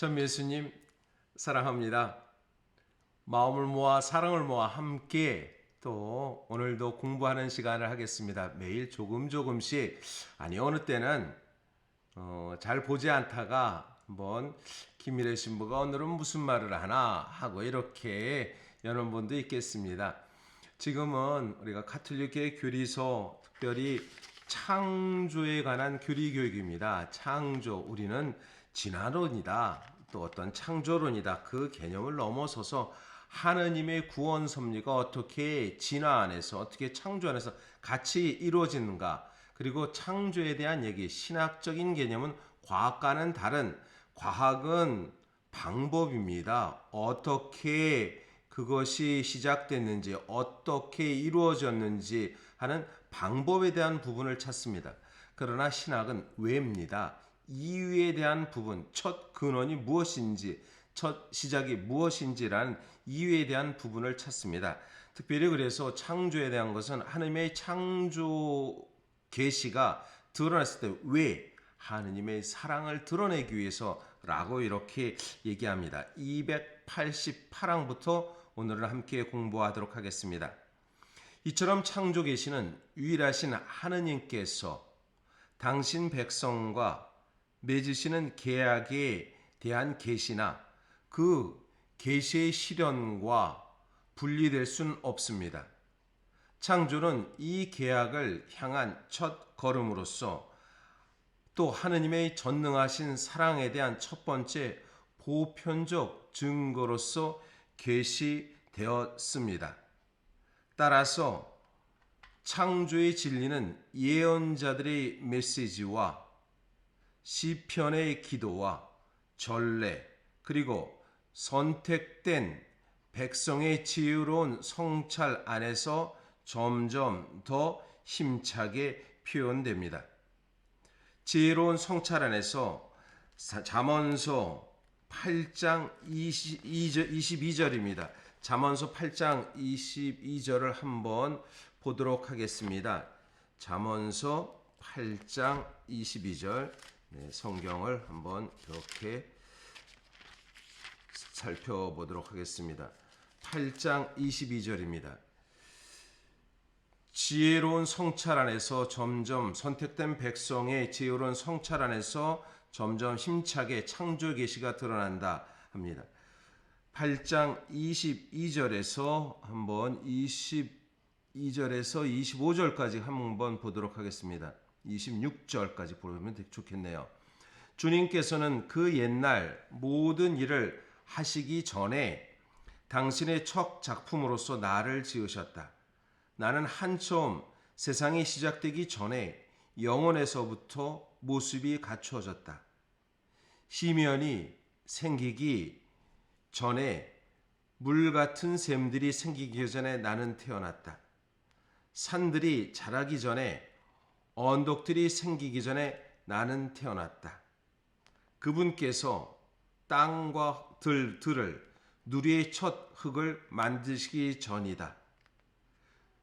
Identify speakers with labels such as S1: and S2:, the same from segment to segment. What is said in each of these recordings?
S1: 전 예수님 사랑합니다. 마음을 모아 사랑을 모아 함께 또 오늘도 공부하는 시간을 하겠습니다. 매일 조금씩 아니 어느 때는 잘 보지 않다가 한번 김미래 신부가 오늘은 무슨 말을 하나 하고 이렇게 여는 분도 있겠습니다. 지금은 우리가 가톨릭의 교리서 특별히 창조에 관한 교리 교육입니다. 창조, 우리는 진화론이다, 또 어떤 창조론이다, 그 개념을 넘어서서 하느님의 구원 섭리가 어떻게 진화 안에서 어떻게 창조 안에서 같이 이루어지는가, 그리고 창조에 대한 얘기, 신학적인 개념은 과학과는 다른, 과학은 방법입니다. 어떻게 그것이 시작됐는지, 어떻게 이루어졌는지 하는 방법에 대한 부분을 찾습니다. 그러나 신학은 왜입니다. 이유에 대한 부분, 첫 근원이 무엇인지, 첫 시작이 무엇인지라는 이유에 대한 부분을 찾습니다. 특별히 그래서 창조에 대한 것은 하나님의 창조 계시가 드러났을 때 왜? 하느님의 사랑을 드러내기 위해서라고 이렇게 얘기합니다. 288항부터 오늘은 함께 공부하도록 하겠습니다. 이처럼 창조 계시는 유일하신 하느님께서 당신 백성과 맺으시는 계약에 대한 계시나 그 계시의 실현과 분리될 수는 없습니다. 창조는 이 계약을 향한 첫 걸음으로서 또 하느님의 전능하신 사랑에 대한 첫 번째 보편적 증거로서 계시되었습니다. 따라서 창조의 진리는 예언자들의 메시지와 시편의 기도와 전례, 그리고 선택된 백성의 지혜로운 성찰 안에서 점점 더 힘차게 표현됩니다. 지혜로운 성찰 안에서 잠언서 8장 22절입니다. 잠언서 8장 22절을 한번 보도록 하겠습니다. 잠언서 8장 22절, 성경을 한번 이렇게 살펴보도록 하겠습니다. 8장 22절입니다. 지혜로운 성찰 안에서 점점, 선택된 백성의 지혜로운 성찰 안에서 점점 힘차게 창조 계시가 드러난다 합니다. 8장 22절에서 한번 22절에서 25절까지 한번 보도록 하겠습니다. 26절까지 보면 좋겠네요. 주님께서는 그 옛날 모든 일을 하시기 전에 당신의 첫 작품으로서 나를 지으셨다. 나는 한처음 세상이 시작되기 전에 영원에서부터 모습이 갖추어졌다. 시면이 생기기 전에 물 같은 샘들이 생기기 전에 나는 태어났다. 산들이 자라기 전에, 언덕들이 생기기 전에 나는 태어났다. 그분께서 땅과 들을 누리의 첫 흙을 만드시기 전이다.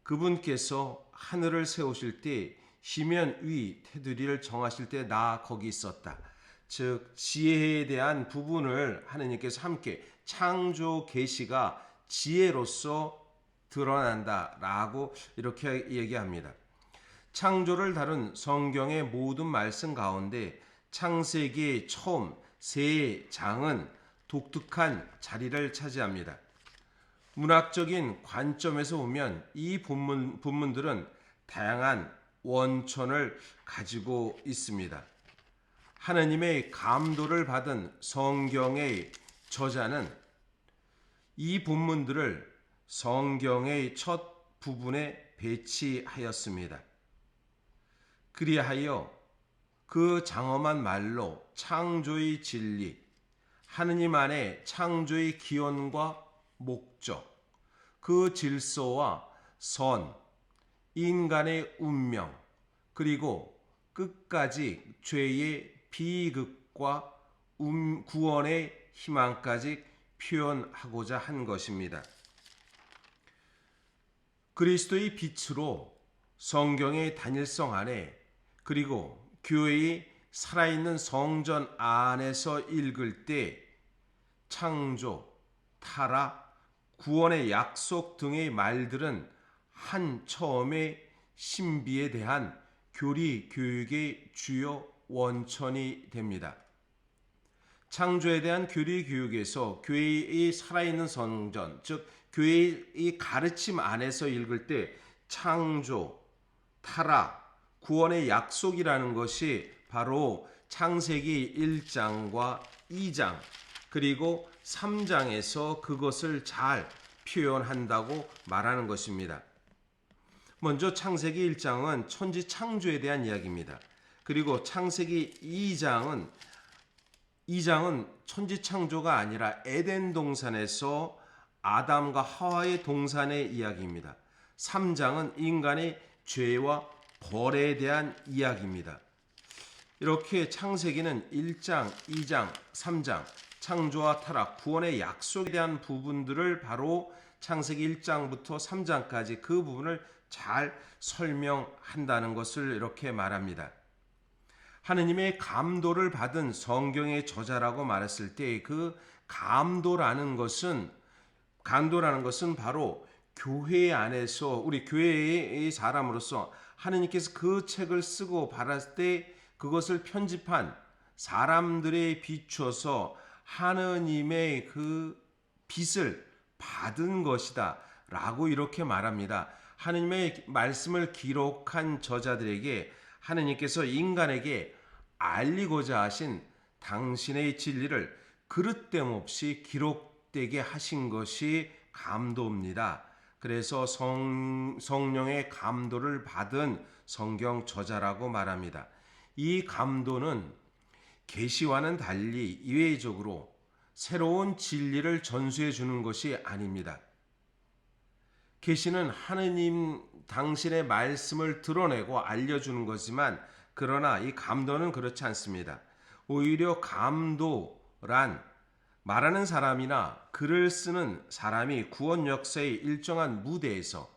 S1: 그분께서 하늘을 세우실 때 시면 위 테두리를 정하실 때 나 거기 있었다. 즉 지혜에 대한 부분을 하느님께서 함께 창조 계시가 지혜로서 드러난다라고 이렇게 얘기합니다. 창조를 다룬 성경의 모든 말씀 가운데 창세기의 처음 세 장은 독특한 자리를 차지합니다. 문학적인 관점에서 보면 이 본문들은 다양한 원천을 가지고 있습니다. 하느님의 감도를 받은 성경의 저자는 이 본문들을 성경의 첫 부분에 배치하였습니다. 그리하여 그 장엄한 말로 창조의 진리, 하느님 안에 창조의 기원과 목적, 그 질서와 선, 인간의 운명, 그리고 끝까지 죄의 비극과 구원의 희망까지 표현하고자 한 것입니다. 그리스도의 빛으로 성경의 단일성 안에, 그리고 교회의 살아있는 성전 안에서 읽을 때 창조, 타락, 구원의 약속 등의 말들은 한 처음의 신비에 대한 교리 교육의 주요 원천이 됩니다. 창조에 대한 교리 교육에서 교회의 살아있는 성전, 즉 교회의 가르침 안에서 읽을 때 창조, 타락, 구원의 약속이라는 것이 바로 창세기 1장과 2장 그리고 3장에서 그것을 잘 표현한다고 말하는 것입니다. 먼저 창세기 1장은 천지 창조에 대한 이야기입니다. 그리고 창세기 2장은 천지 창조가 아니라 에덴 동산에서 아담과 하와의 동산의 이야기입니다. 3장은 인간의 죄와 벌에 대한 이야기입니다. 이렇게 창세기는 1장, 2장, 3장, 창조와 타락, 구원의 약속에 대한 부분들을 바로 창세기 1장부터 3장까지 그 부분을 잘 설명한다는 것을 이렇게 말합니다. 하느님의 감도를 받은 성경의 저자라고 말했을 때 그 감도라는 것은 바로 교회 안에서 우리 교회의 사람으로서 하느님께서 그 책을 쓰고 받았을 때 그것을 편집한 사람들에 비추어서 하느님의 그 빛을 받은 것이다 라고 이렇게 말합니다. 하느님의 말씀을 기록한 저자들에게 하느님께서 인간에게 알리고자 하신 당신의 진리를 그릇됨 없이 기록되게 하신 것이 감도입니다. 그래서 성령의 감도를 받은 성경 저자라고 말합니다. 이 감도는 계시와는 달리 이외적으로 새로운 진리를 전수해 주는 것이 아닙니다. 계시는 하느님 당신의 말씀을 드러내고 알려주는 거지만 그러나 이 감도는 그렇지 않습니다. 오히려 감도란 말하는 사람이나 글을 쓰는 사람이 구원 역사의 일정한 무대에서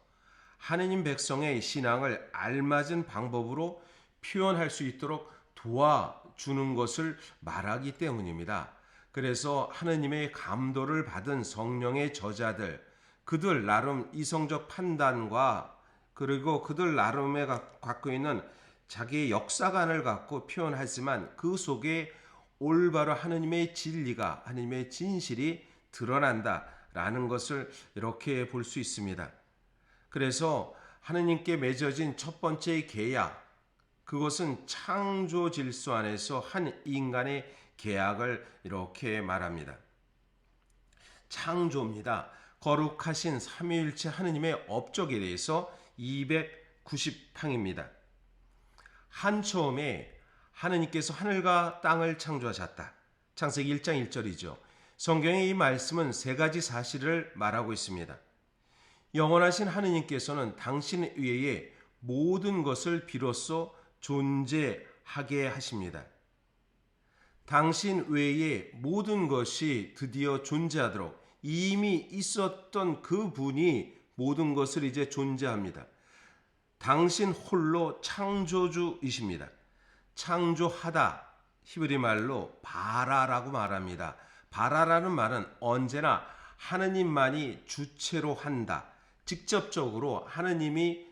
S1: 하느님 백성의 신앙을 알맞은 방법으로 표현할 수 있도록 도와주는 것을 말하기 때문입니다. 그래서 하느님의 감도를 받은 성령의 저자들, 그들 나름 이성적 판단과 그리고 그들 나름에 갖고 있는 자기의 역사관을 갖고 표현하지만 그 속에 올바로 하느님의 진리가 하느님의 진실이 드러난다라는 것을 이렇게 볼 수 있습니다. 그래서 하느님께 맺어진 첫 번째 계약, 그것은 창조 질서 안에서 한 인간의 계약을 이렇게 말합니다. 창조입니다. 거룩하신 삼위일체 하느님의 업적에 대해서 290항입니다. 한 처음에 하느님께서 하늘과 땅을 창조하셨다. 창세기 1장 1절이죠. 성경의 이 말씀은 세 가지 사실을 말하고 있습니다. 영원하신 하느님께서는 당신 외에 모든 것을 비로소 존재하게 하십니다. 당신 외에 모든 것이 드디어 존재하도록 이미 있었던 그 분이 모든 것을 이제 존재합니다. 당신 홀로 창조주이십니다. 창조하다, 히브리 말로 바라라고 말합니다. 바라라는 말은 언제나 하느님만이 주체로 한다. 직접적으로 하느님이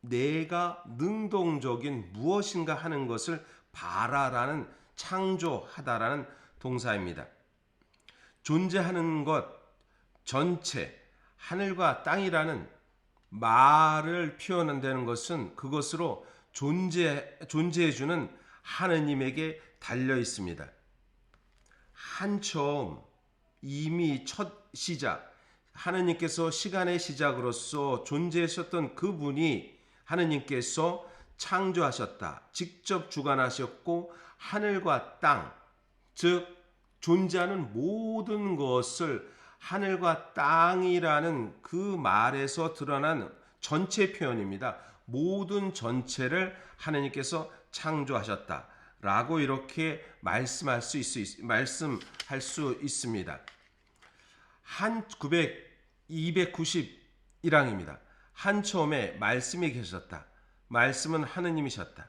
S1: 내가 능동적인 무엇인가 하는 것을 바라라는 창조하다라는 동사입니다. 존재하는 것 전체, 하늘과 땅이라는 말을 표현한다는 것은 그것으로 존재해주는 하느님에게 달려 있습니다. 한 처음 이미 첫 시작, 하느님께서 시간의 시작으로서 존재하셨던 그분이 하느님께서 창조하셨다. 직접 주관하셨고 하늘과 땅, 즉 존재하는 모든 것을 하늘과 땅이라는 그 말에서 드러난 전체 표현입니다. 모든 전체를 하느님께서 창조하셨다라고 이렇게 말씀할 수 있습니다. 291항입니다. 한 처음에 말씀이 계셨다. 말씀은 하느님이셨다.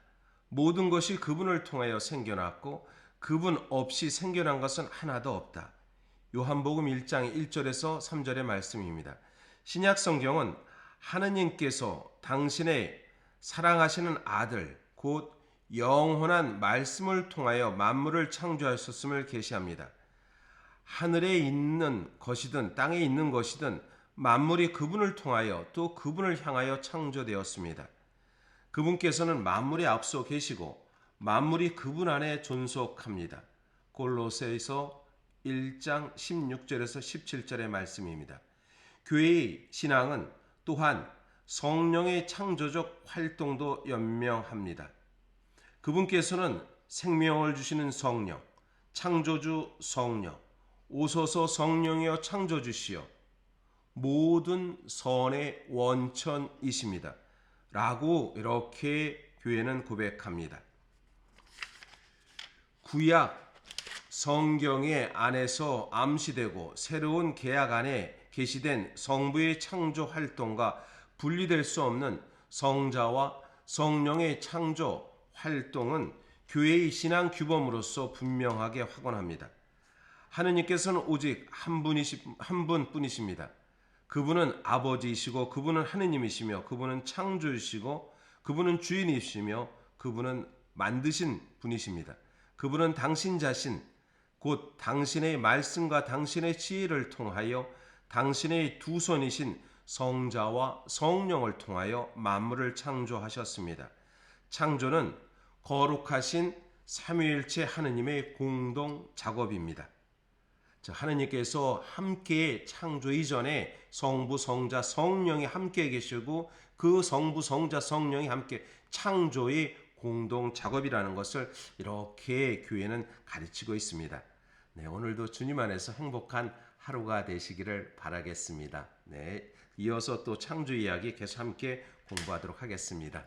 S1: 모든 것이 그분을 통하여 생겨났고 그분 없이 생겨난 것은 하나도 없다. 요한복음 1장 1절에서 3절의 말씀입니다. 신약 성경은 하느님께서 당신의 사랑하시는 아들 곧 영원한 말씀을 통하여 만물을 창조하셨음을 계시합니다. 하늘에 있는 것이든 땅에 있는 것이든 만물이 그분을 통하여 또 그분을 향하여 창조되었습니다. 그분께서는 만물에 앞서 계시고 만물이 그분 안에 존속합니다. 골로새서 1장 16절에서 17절의 말씀입니다. 교회의 신앙은 또한 성령의 창조적 활동도 연명합니다. 그분께서는 생명을 주시는 성령, 창조주 성령, 오소서 성령이여 창조주시여 모든 선의 원천이십니다. 라고 이렇게 교회는 고백합니다. 구약 성경의 안에서 암시되고 새로운 계약 안에 계시된 성부의 창조 활동과 분리될 수 없는 성자와 성령의 창조 활동은 교회의 신앙 규범으로서 분명하게 확언합니다. 하느님께서는 오직 한 분뿐이십니다. 그분은 아버지이시고 그분은 하느님이시며 그분은 창조주시고 그분은 주인이시며 그분은 만드신 분이십니다. 그분은 당신 자신 곧 당신의 말씀과 당신의 지혜를 통하여 당신의 두 손이신 성자와 성령을 통하여 만물을 창조하셨습니다. 창조는 거룩하신 삼위일체 하느님의 공동 작업입니다. 하느님께서 함께 창조 이전에 성부, 성자, 성령이 함께 계시고 그 성부, 성자, 성령이 함께 창조의 공동 작업이라는 것을 이렇게 교회는 가르치고 있습니다. 네, 오늘도 주님 안에서 행복한 하루가 되시기를 바라겠습니다. 네, 이어서 또 창조 이야기 계속 함께 공부하도록 하겠습니다.